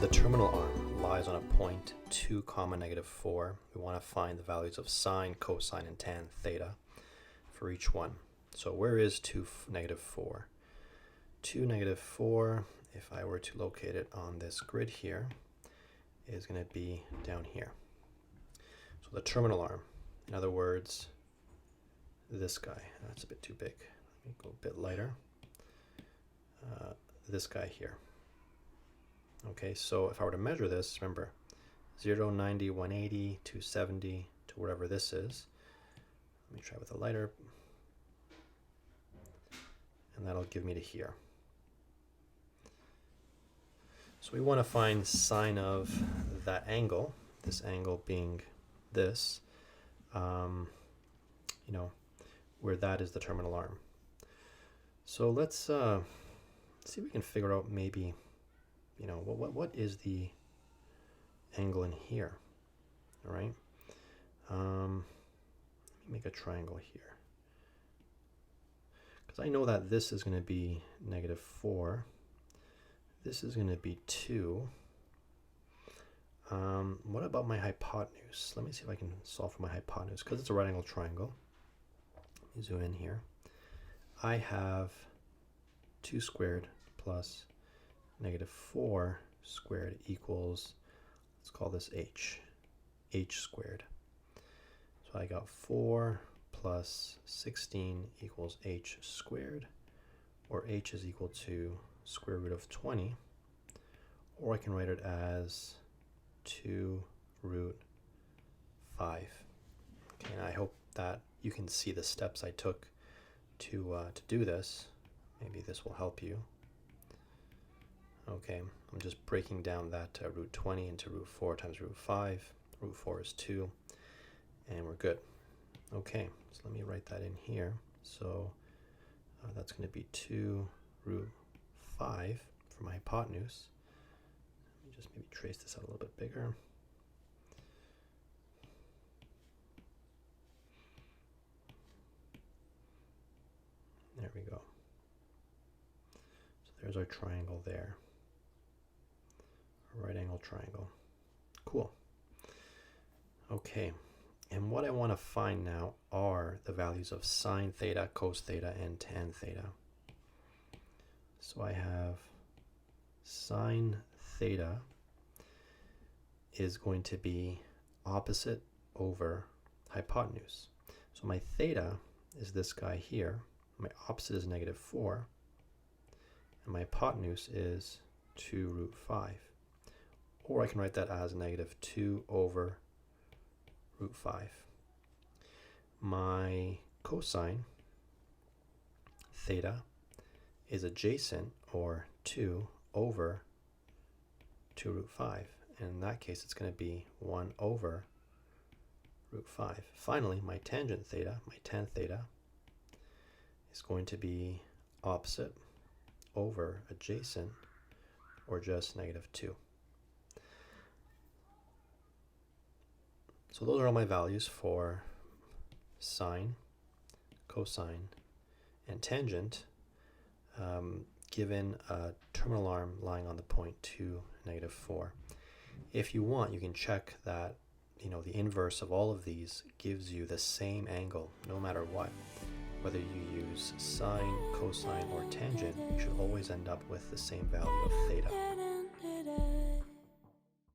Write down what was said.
the terminal arm lies on a point 2 comma negative 4. We want to find the values of sine, cosine, and tan theta for each one. So where is 2 negative 4? 2 negative 4, if I were to locate it on this grid here, is going to be down here. So the terminal arm, in other words, this guy. That's a bit too big. Let me go a bit lighter. This guy here. Okay, so if I were to measure this, remember 0, 90, 180, 270 to wherever this is. Let me try with a lighter. And that'll give me to here. So we want to find sine of that angle, this angle being this, where that is the terminal arm. So let's see if we can figure out maybe, what is the angle in here, all right? Let me make a triangle here. Because I know that this is going to be negative 4. This is going to be 2. What about my hypotenuse? Let me see if I can solve for my hypotenuse, because it's a right angle triangle. Let me zoom in here. I have 2 squared plus negative 4 squared equals, let's call this h squared. So I got 4 plus 16 equals h squared, or h is equal to square root of 20, or I can write it as 2 root 5. Okay, and I hope that you can see the steps I took to do this. Maybe this will help you. Okay, I'm just breaking down that root 20 into root 4 times root 5. Root 4 is 2, and we're good. Okay, so let me write that in here. So that's going to be 2 root 5 for my hypotenuse. Let me just maybe trace this out a little bit bigger. There we go. So there's our triangle there. A right angle triangle. Cool. Okay. And what I want to find now are the values of sine theta, cos theta, and tan theta. So I have sine theta is going to be opposite over hypotenuse. So my theta is this guy here. My opposite is negative 4. And my hypotenuse is 2 root 5. Or I can write that as negative 2 over root 5. My cosine theta is adjacent, or 2 over 2 root 5. And in that case, it's going to be 1 over root 5. Finally, my tangent theta, my tan theta, is going to be opposite over adjacent, or just negative 2. So those are all my values for sine, cosine, and tangent, given a terminal arm lying on the point 2, negative 4. If you want, you can check that the inverse of all of these gives you the same angle no matter what. Whether you use sine, cosine, or tangent, you should always end up with the same value of theta.